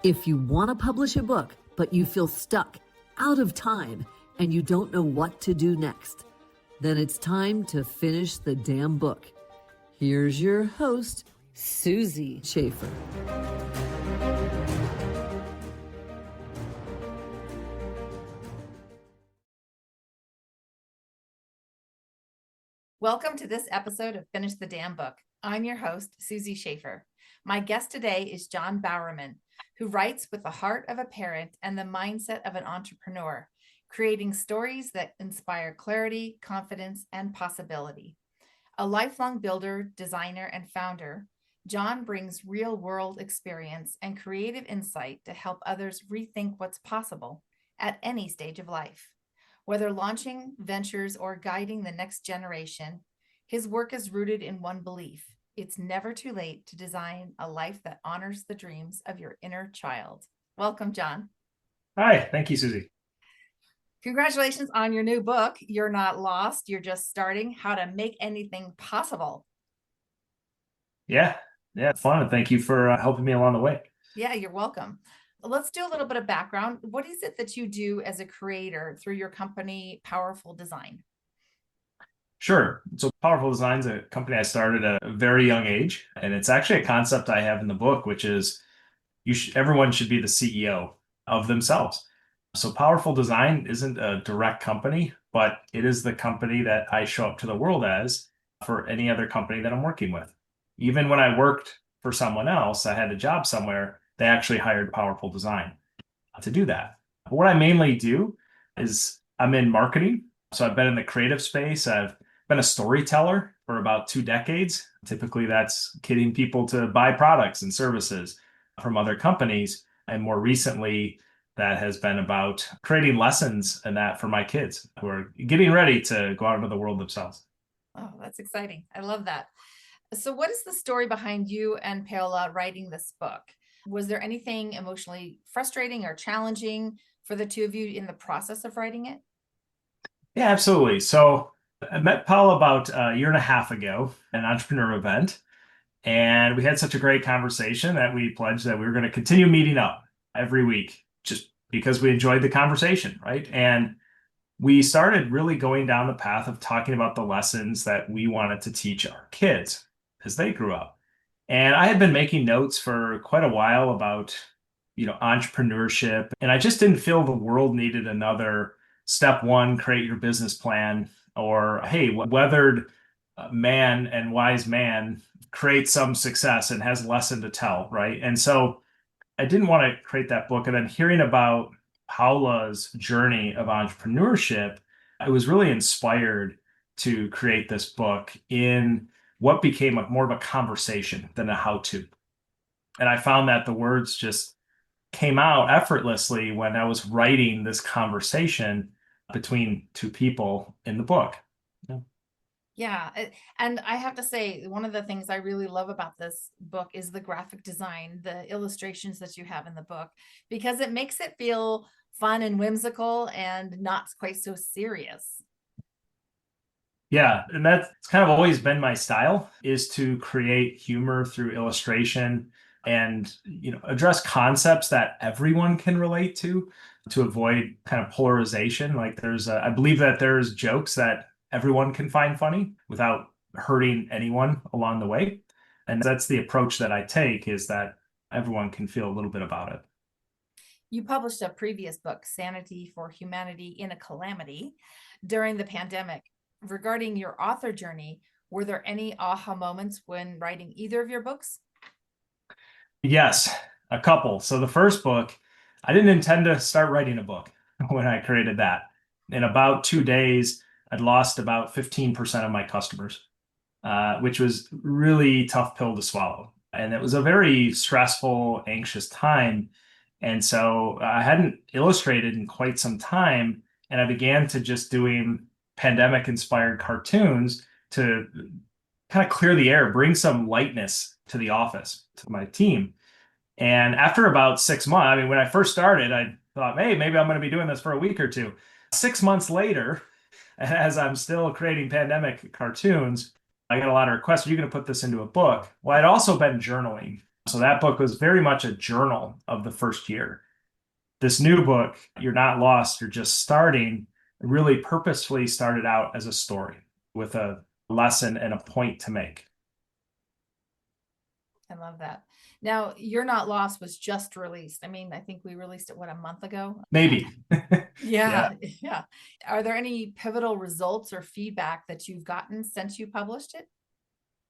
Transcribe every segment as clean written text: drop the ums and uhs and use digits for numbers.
If you want to publish a book, but you feel stuck, out of time, and you don't know what to do next, then it's time to finish the damn book. Here's your host, Susie Schaefer. Welcome to this episode of Finish the Damn Book. I'm your host, Susie Schaefer. My guest today is Jon Bowerman, who writes with the heart of a parent and the mindset of an entrepreneur, creating stories that inspire clarity, confidence, and possibility. A lifelong builder, designer, and founder, Jon brings real-world experience and creative insight to help others rethink what's possible at any stage of life. Whether launching ventures or guiding the next generation, his work is rooted in one belief: it's never too late to design a life that honors the dreams of your inner child. Welcome, Jon. Hi, thank you, Susie. Congratulations on your new book. You're not lost. You're just starting. How to Make Anything Possible. Yeah, fun. And thank you for helping me along the way. Yeah, you're welcome. Let's do a little bit of background. What is it that you do as a creator through your company, Powerful Design? Sure. So Powerful Design is a company I started at a very young age. And it's actually a concept I have in the book, which is everyone should be the CEO of themselves. So Powerful Design isn't a direct company, but it is the company that I show up to the world as for any other company that I'm working with. Even when I worked for someone else, I had a job somewhere, they actually hired Powerful Design to do that. But what I mainly do is I'm in marketing. So I've been in the creative space. I've been a storyteller for about 2 decades. Typically, that's getting people to buy products and services from other companies. And more recently, that has been about creating lessons and that for my kids who are getting ready to go out into the world themselves. Oh, that's exciting. I love that. So what is the story behind you and Paola writing this book? Was there anything emotionally frustrating or challenging for the two of you in the process of writing it? Yeah, absolutely. So I met Paola about a year and a half ago at an entrepreneur event, and we had such a great conversation that we pledged that we were going to continue meeting up every week just because we enjoyed the conversation, right? And we started really going down the path of talking about the lessons that we wanted to teach our kids as they grew up. And I had been making notes for quite a while about, entrepreneurship, and I just didn't feel the world needed another step one, create your business plan, or hey, weathered man and wise man creates some success and has a lesson to tell, right? And so I didn't want to create that book. And then hearing about Paola's journey of entrepreneurship, I was really inspired to create this book in what became more of a conversation than a how-to. And I found that the words just came out effortlessly when I was writing this conversation between two people in the book. Yeah. And I have to say, one of the things I really love about this book is the graphic design, the illustrations that you have in the book, because it makes it feel fun and whimsical and not quite so serious. Yeah, and that's kind of always been my style, is to create humor through illustration and address concepts that everyone can relate to avoid kind of polarization. Like I believe that there's jokes that everyone can find funny without hurting anyone along the way. And that's the approach that I take, is that everyone can feel a little bit about it. You published a previous book, Sanity for Humanity in a Calamity, during the pandemic. Regarding your author journey, were there any aha moments when writing either of your books? Yes, a couple. So the first book, I didn't intend to start writing a book when I created that. In about 2 days, I'd lost about 15% of my customers, which was really tough pill to swallow. And it was a very stressful, anxious time. And so I hadn't illustrated in quite some time. And I began to just doing pandemic inspired cartoons to kind of clear the air, bring some lightness to the office, to my team. And after about 6 months, I mean, when I first started, I thought, hey, maybe I'm going to be doing this for a week or two. 6 months later, as I'm still creating pandemic cartoons, I got a lot of requests. Are you going to put this into a book? Well, I'd also been journaling So that book was very much a journal of the first year. This new book, You're Not Lost, You're Just Starting, really purposefully started out as a story with a lesson and a point to make. I love that. Now, You're Not Lost was just released. I mean, I think we released it, what, a month ago? Maybe. Yeah, yeah. Are there any pivotal results or feedback that you've gotten since you published it?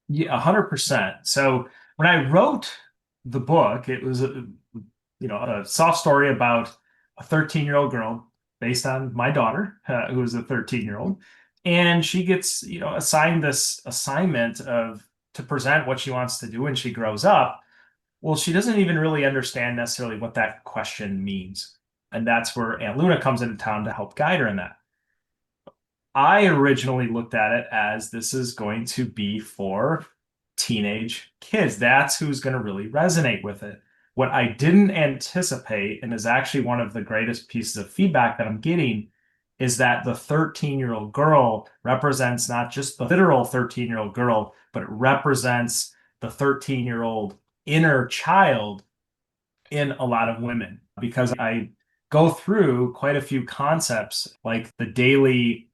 Yeah, 100%. So when I wrote the book, it was a soft story about a 13-year-old girl based on my daughter, who is a 13-year-old, and she gets assigned this assignment of to present what she wants to do when she grows up. Well, she doesn't even really understand necessarily what that question means, and that's where Aunt Luna comes into town to help guide her in that. I originally looked at it as this is going to be for teenage kids. That's who's going to really resonate with it. What I didn't anticipate, and is actually one of the greatest pieces of feedback that I'm getting, is that the 13-year-old girl represents not just the literal 13-year-old girl, but it represents the 13-year-old inner child in a lot of women. Because I go through quite a few concepts like the daily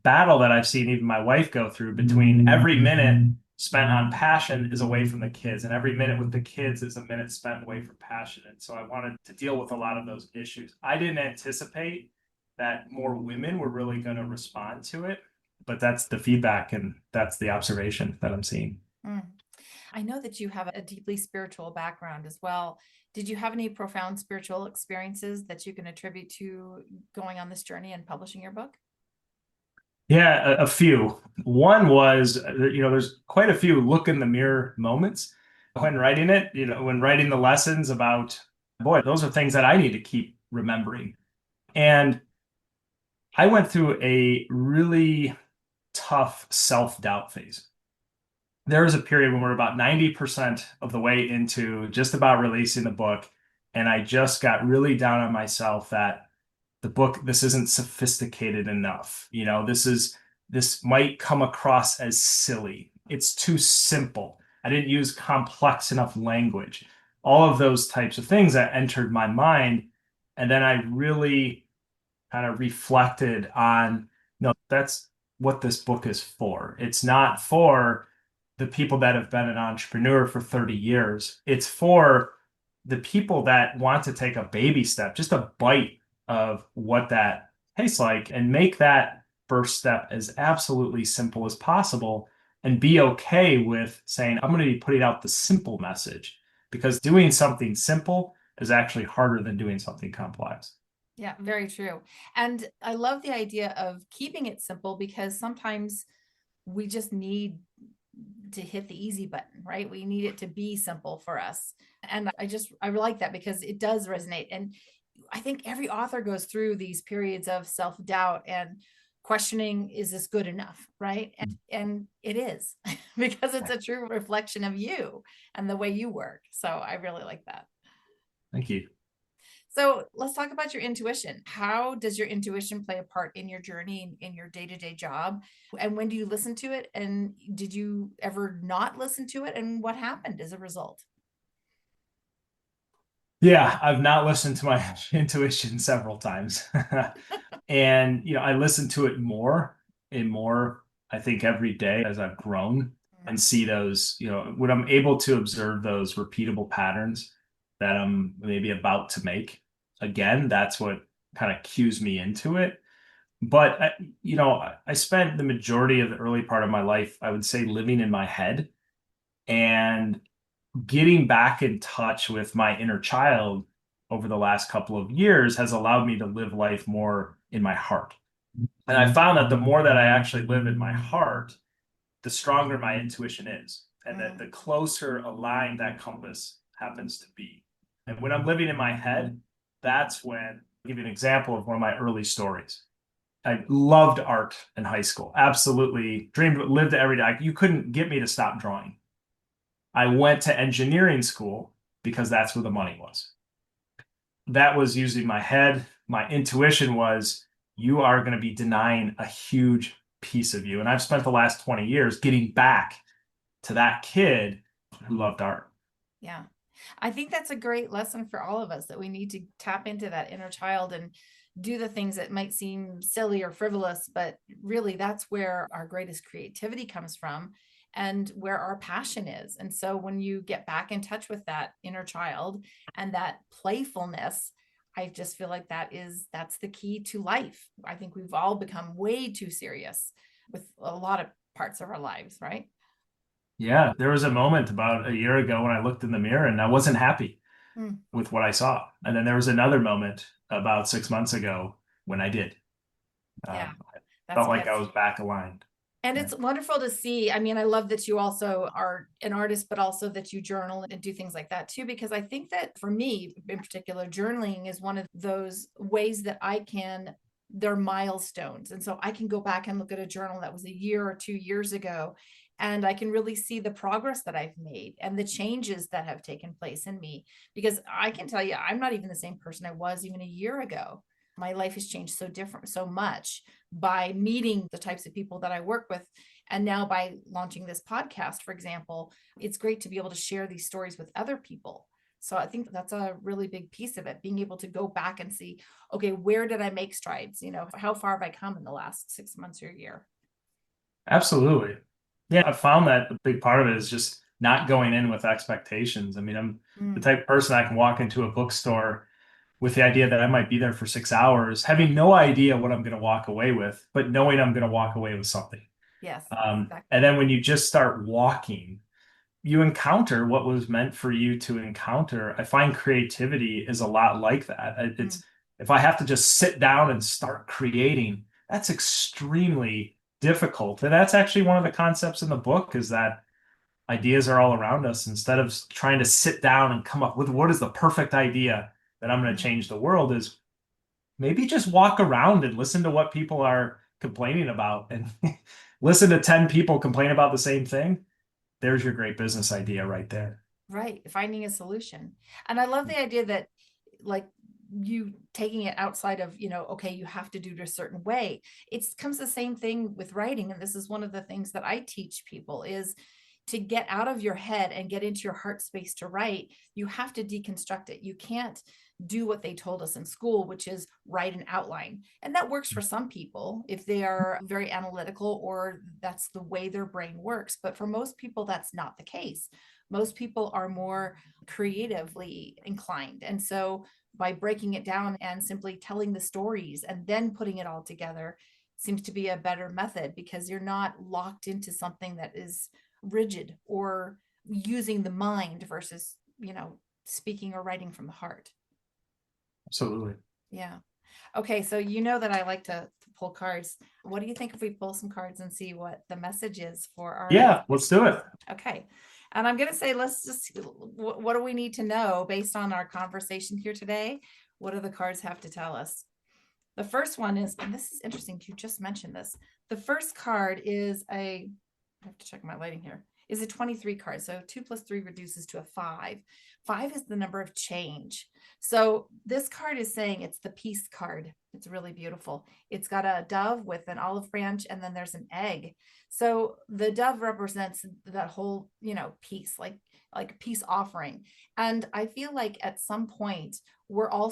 battle that I've seen even my wife go through between every minute spent on passion is away from the kids, and every minute with the kids is a minute spent away from passion. And so I wanted to deal with a lot of those issues. I didn't anticipate that more women were really going to respond to it, but that's the feedback and that's the observation that I'm seeing. Mm. I know that you have a deeply spiritual background as well. Did you have any profound spiritual experiences that you can attribute to going on this journey and publishing your book? Yeah, a few. One was, there's quite a few look in the mirror moments when writing it, when writing the lessons about, boy, those are things that I need to keep remembering. And I went through a really tough self-doubt phase. There was a period when we're about 90% of the way into just about releasing the book, and I just got really down on myself that this isn't sophisticated enough. This might come across as silly. It's too simple. I didn't use complex enough language. All of those types of things that entered my mind. And then I really kind of reflected on, no, that's what this book is for. It's not for the people that have been an entrepreneur for 30 years. It's for the people that want to take a baby step, just a bite of what that tastes like, and make that first step as absolutely simple as possible and be okay with saying, I'm going to be putting out the simple message, because doing something simple is actually harder than doing something complex. Yeah, very true. And I love the idea of keeping it simple because sometimes we just need to hit the easy button, right? We need it to be simple for us. And I like that because it does resonate. And I think every author goes through these periods of self-doubt and questioning, is this good enough? Right. And it is because it's a true reflection of you and the way you work. So I really like that. Thank you. So let's talk about your intuition. How does your intuition play a part in your journey, in your day-to-day job? And when do you listen to it? And did you ever not listen to it? And what happened as a result? Yeah, I've not listened to my intuition several times. And, I listen to it more and more, I think, every day as I've grown and see those, when I'm able to observe those repeatable patterns that I'm maybe about to make again, that's what kind of cues me into it. But, I spent the majority of the early part of my life, I would say, living in my head, and getting back in touch with my inner child over the last couple of years has allowed me to live life more in my heart. And I found that the more that I actually live in my heart, the stronger my intuition is, and that the closer aligned that compass happens to be. And when I'm living in my head, that's when, I'll give you an example of one of my early stories. I loved art in high school. Absolutely dreamed, lived it every day. You couldn't get me to stop drawing. I went to engineering school because that's where the money was. That was using my head. My intuition was, you are going to be denying a huge piece of you. And I've spent the last 20 years getting back to that kid who loved art. Yeah. I think that's a great lesson for all of us, that we need to tap into that inner child and do the things that might seem silly or frivolous, but really that's where our greatest creativity comes from and where our passion is. And so when you get back in touch with that inner child and that playfulness, I just feel like that's the key to life. I think we've all become way too serious with a lot of parts of our lives, right? Yeah, there was a moment about a year ago when I looked in the mirror and I wasn't happy Mm, with what I saw. And then there was another moment about 6 months ago when I did. yeah, I that's felt good. like I was back aligned. And Yeah. it's wonderful to see. I mean, I love that you also are an artist, but also that you journal and do things like that too, because I think that for me in particular, journaling is one of those ways that they're milestones. And so I can go back and look at a journal that was a year or 2 years ago, and I can really see the progress that I've made and the changes that have taken place in me. Because I can tell you, I'm not even the same person I was even a year ago. My life has changed so much by meeting the types of people that I work with. And now by launching this podcast, for example, it's great to be able to share these stories with other people. So I think that's a really big piece of it, being able to go back and see, okay, where did I make strides? How far have I come in the last 6 months or a year? Absolutely. Yeah, I found that a big part of it is just not going in with expectations. I mean, I'm the Mm, type of person I can walk into a bookstore with the idea that I might be there for 6 hours, having no idea what I'm going to walk away with, but knowing I'm going to walk away with something. yes, And exactly. then when you just start walking, you encounter what was meant for you to encounter. I find creativity is a lot like that. Mm, It's if I have to just sit down and start creating, that's extremely difficult. And that's actually one of the concepts in the book is that ideas are all around us. Instead of trying to sit down and come up with what is the perfect idea that I'm going to mm. change the world, is maybe just walk around and listen to what people are complaining about and listen to 10 people complain about the same thing. There's your great business idea right there. Right, finding a solution. And I love the idea that, like, you taking it outside of, okay, you have to do it a certain way. It comes the same thing with writing. And this is one of the things that I teach people is to get out of your head and get into your heart space to write. You have to deconstruct it. You can't do what they told us in school, which is write an outline. And that works for some people if they are very analytical or that's the way their brain works. But for most people, that's not the case. Most people are more creatively inclined. And so by breaking it down and simply telling the stories and then putting it all together seems to be a better method, because you're not locked into something that is rigid or using the mind versus, speaking or writing from the heart. Absolutely. Yeah. Okay. So you know that I like to pull cards. What do you think if we pull some cards and see what the message is for our Yeah, listeners let's do it. today? Okay. And I'm going to say, what do we need to know based on our conversation here today? What do the cards have to tell us? The first one is, and this is interesting, you just mentioned this. The first card is I have to check my lighting here, is a 23 card. So 2 plus 3 reduces to a 5. 5 is the number of change. So this card is saying it's the peace card. It's really beautiful. It's got a dove with an olive branch, and then there's an egg. So the dove represents that whole, peace, like a peace offering. And I feel like at some point we're all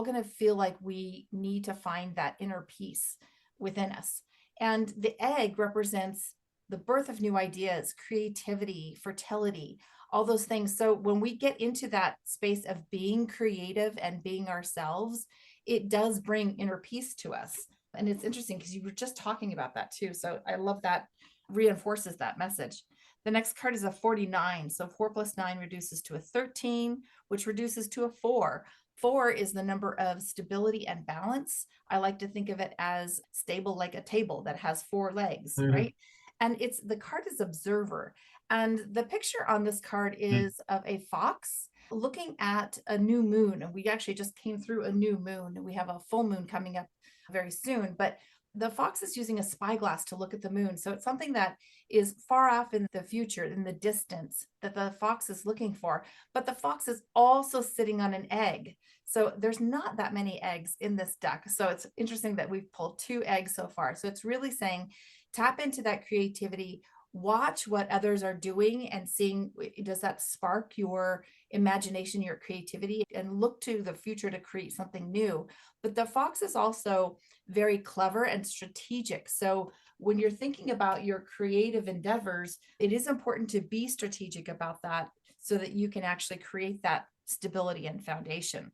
going to feel like we need to find that inner peace within us. And the egg represents the birth of new ideas, creativity, fertility, all those things. So when we get into that space of being creative and being ourselves, it does bring inner peace to us. And it's interesting because you were just talking about that too. So I love that reinforces that message. The next card is a 49. So 4 plus 9 reduces to a 13, which reduces to a 4. 4 is the number of stability and balance. I like to think of it as stable, like a table that has 4 legs, Mhm. right? And the card is observer. And the picture on this card is of a fox looking at a new moon. And we actually just came through a new moon. We have a full moon coming up very soon. But the fox is using a spyglass to look at the moon. So it's something that is far off in the future, in the distance, that the fox is looking for. But the fox is also sitting on an egg. So there's not that many eggs in this deck. So it's interesting that we've pulled 2 eggs so far. So it's really saying tap into that creativity. watch what others are doing and seeing, does that spark your imagination, your creativity, and look to the future to create something new. But the fox is also very clever and strategic. So when you're thinking about your creative endeavors, it is important to be strategic about that so that you can actually create that stability and foundation.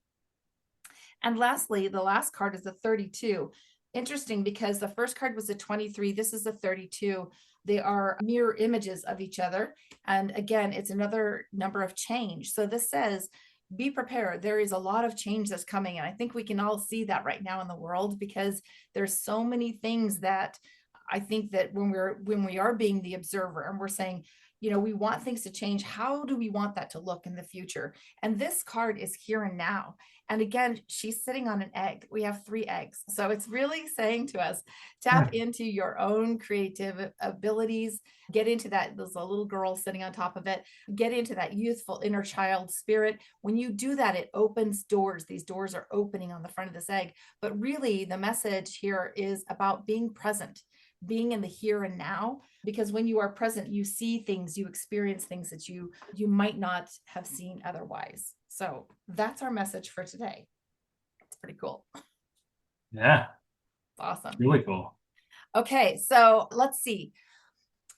And lastly, the last card is a 32. Interesting, because the first card was a 23. This is a 32. They are mirror images of each other. And again, it's another number of change. So this says, be prepared. There is a lot of change that's coming. And I think we can all see that right now in the world, because there's so many things that I think that when we are being the observer and we're saying, we want things to change. How do we want that to look in the future? And this card is here and now. And again, she's sitting on an egg. We have 3 eggs. So it's really saying to us, tap into your own creative abilities, get into that. There's a little girl sitting on top of it, get into that youthful inner child spirit. When you do that, it opens doors. These doors are opening on the front of this egg. But really, the message here is about being present, being in the here and now, because when you are present, you see things, you experience things that you might not have seen otherwise. So that's our message for today. It's pretty cool. Yeah. Awesome. Really cool. Okay, so let's see.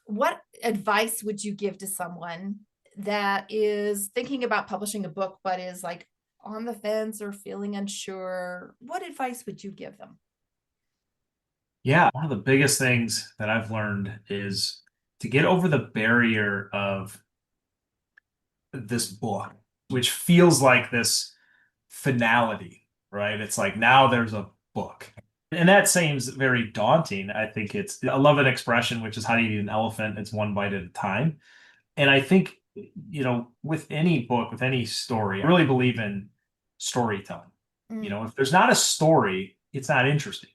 What advice would you give to someone that is thinking about publishing a book, but is like on the fence or feeling unsure? What advice would you give them? Yeah, one of the biggest things that I've learned is to get over the barrier of this book, which feels like this finality, right? It's like now there's a book. And that seems very daunting. I love an expression, which is how do you eat an elephant? It's one bite at a time. And I think, with any book, with any story, I really believe in storytelling. If there's not a story, it's not interesting.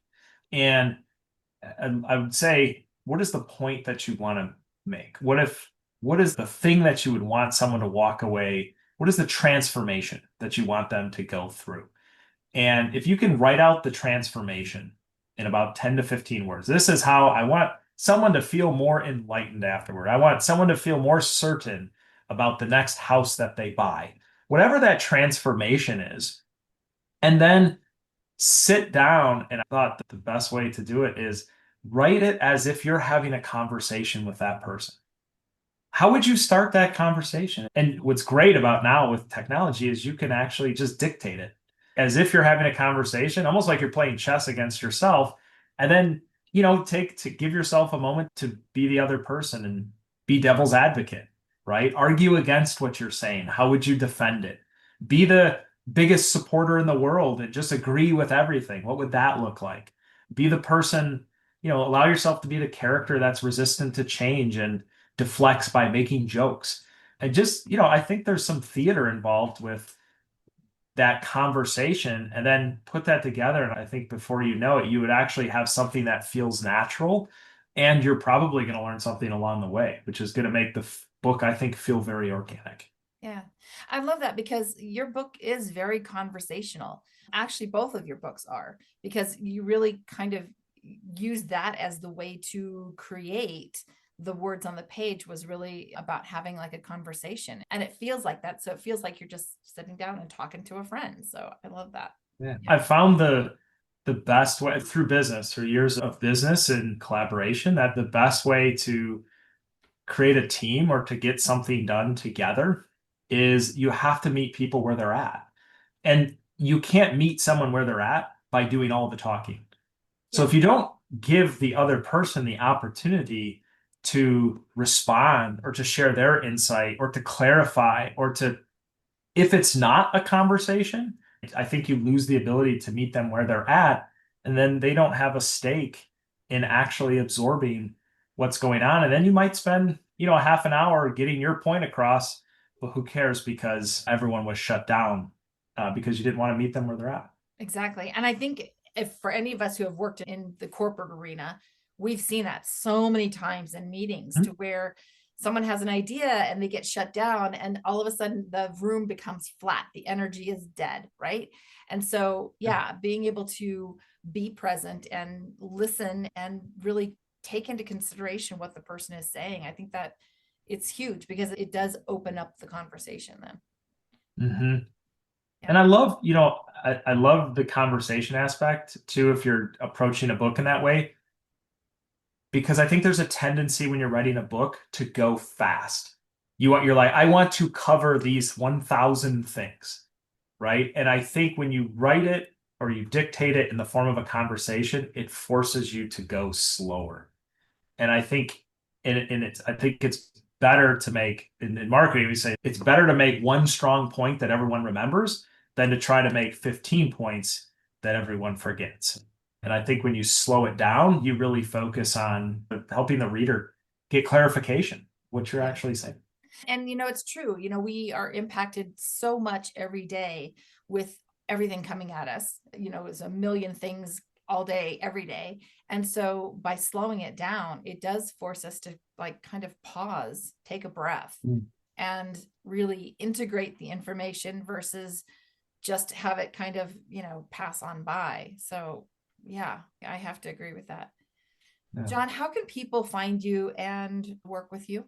And I would say, what is the point that you want to make? What is the thing that you would want someone to walk away? What is the transformation that you want them to go through? And if you can write out the transformation in about 10 to 15 words, this is how I want someone to feel more enlightened afterward. I want someone to feel more certain about the next house that they buy, whatever that transformation is. And then sit down. And I thought that the best way to do it is write it as if you're having a conversation with that person. How would you start that conversation? And what's great about now with technology is you can actually just dictate it as if you're having a conversation, almost like you're playing chess against yourself. And then, give yourself a moment to be the other person and be devil's advocate, right? Argue against what you're saying. How would you defend it? Be the biggest supporter in the world and just agree with everything. What would that look like? Be the person, allow yourself to be the character that's resistant to change and deflects by making jokes. And just, I think there's some theater involved with that conversation, and then put that together. And I think before you know it, you would actually have something that feels natural, and you're probably going to learn something along the way, which is going to make the book, I think, feel very organic. Yeah, I love that, because your book is very conversational. Actually, both of your books are, because you really kind of use that as the way to create the words on the page, was really about having like a conversation. And it feels like that. So it feels like you're just sitting down and talking to a friend. So I love that. Yeah. I found the best way through business, through years of business and collaboration, that the best way to create a team or to get something done together is you have to meet people where they're at. And you can't meet someone where they're at by doing all the talking. So if you don't give the other person the opportunity to respond or to share their insight or to clarify or to, if it's not a conversation, I think you lose the ability to meet them where they're at. And then they don't have a stake in actually absorbing what's going on. And then you might spend, a half an hour getting your point across, but who cares, because everyone was shut down because you didn't want to meet them where they're at. Exactly. And I think if for any of us who have worked in the corporate arena, we've seen that so many times in meetings to where someone has an idea and they get shut down, and all of a sudden the room becomes flat. The energy is dead, right? And so, being able to be present and listen and really take into consideration what the person is saying. I think that it's huge because it does open up the conversation then. Mm-hmm. Yeah. And I love, I love the conversation aspect too, if you're approaching a book in that way, because I think there's a tendency when you're writing a book to go fast. You're like, I want to cover these 1,000 things, right? And I think when you write it or you dictate it in the form of a conversation, it forces you to go slower. And I think, I think it's better to make in marketing, we say it's better to make one strong point that everyone remembers than to try to make 15 points that everyone forgets. And I think when you slow it down, you really focus on helping the reader get clarification, what you're actually saying. And, it's true. We are impacted so much every day with everything coming at us. It's a million things all day, every day. And so by slowing it down, it does force us to kind of pause, take a breath, and really integrate the information versus just have it kind of, pass on by. So yeah, I have to agree with that. Yeah. Jon, how can people find you and work with you?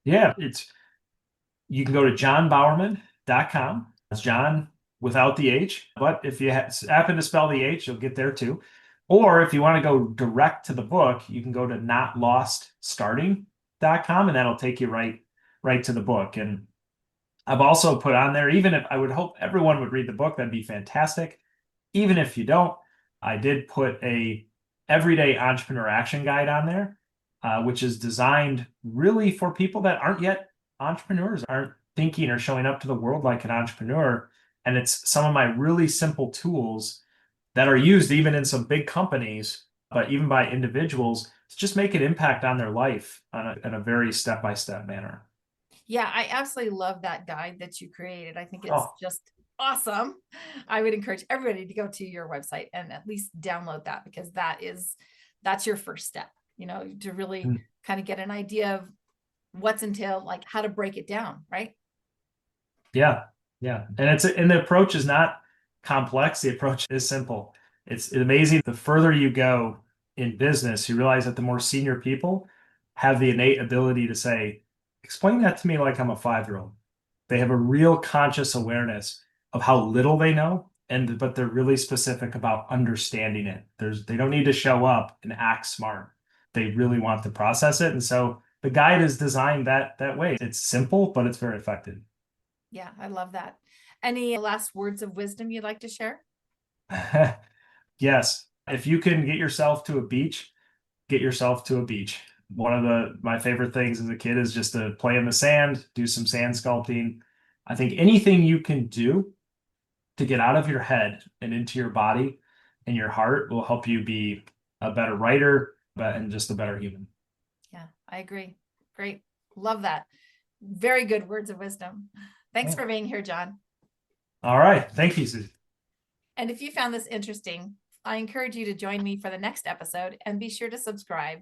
Yeah, you can go to jonbowerman.com. It's Jon without the H, but if you happen to spell the H, you'll get there too. Or if you want to go direct to the book, you can go to notloststarting.com, and that'll take you right to the book. And I've also put on there, even if I would hope everyone would read the book, that'd be fantastic. Even if you don't, I did put a everyday entrepreneur action guide on there, which is designed really for people that aren't yet entrepreneurs, aren't thinking or showing up to the world like an entrepreneur. And it's some of my really simple tools that are used even in some big companies, but even by individuals, to just make an impact on their life in a very step-by-step manner. Yeah, I absolutely love that guide that you created. I think it's just awesome. I would encourage everybody to go to your website and at least download that, because that's your first step, to really kind of get an idea of what's entailed, like how to break it down, right? Yeah. Yeah. And the approach is not complex. The approach is simple. It's amazing. The further you go in business, you realize that the more senior people have the innate ability to say, explain that to me like I'm a 5-year-old. They have a real conscious awareness of how little they know, but they're really specific about understanding it. They don't need to show up and act smart. They really want to process it. And so the guide is designed that way. It's simple, but it's very effective. Yeah, I love that. Any last words of wisdom you'd like to share? Yes. If you can get yourself to a beach, get yourself to a beach. One of my favorite things as a kid is just to play in the sand, do some sand sculpting. I think anything you can do to get out of your head and into your body and your heart will help you be a better writer and just a better human. Yeah, I agree. Great. Love that. Very good words of wisdom. Thanks for being here, Jon. All right. Thank you, Susie. And if you found this interesting, I encourage you to join me for the next episode, and be sure to subscribe.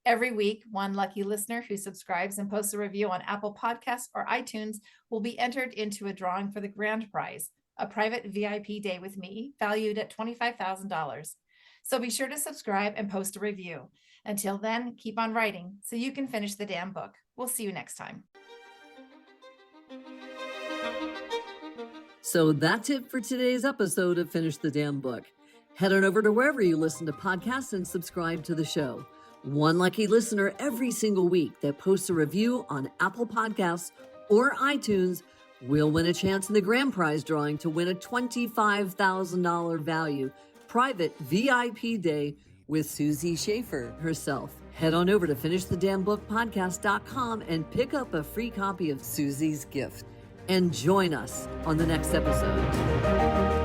Every week, one lucky listener who subscribes and posts a review on Apple Podcasts or iTunes will be entered into a drawing for the grand prize, a private VIP day with me, valued at $25,000. So be sure to subscribe and post a review. Until then, keep on writing so you can finish the damn book. We'll see you next time. So that's it for today's episode of Finish the Damn Book. Head on over to wherever you listen to podcasts and subscribe to the show. One lucky listener every single week that posts a review on Apple Podcasts or iTunes will win a chance in the grand prize drawing to win a $25,000 value private VIP day with Susie Schaefer herself. Head on over to finishthedamnbookpodcast.com and pick up a free copy of Susie's gift. And join us on the next episode.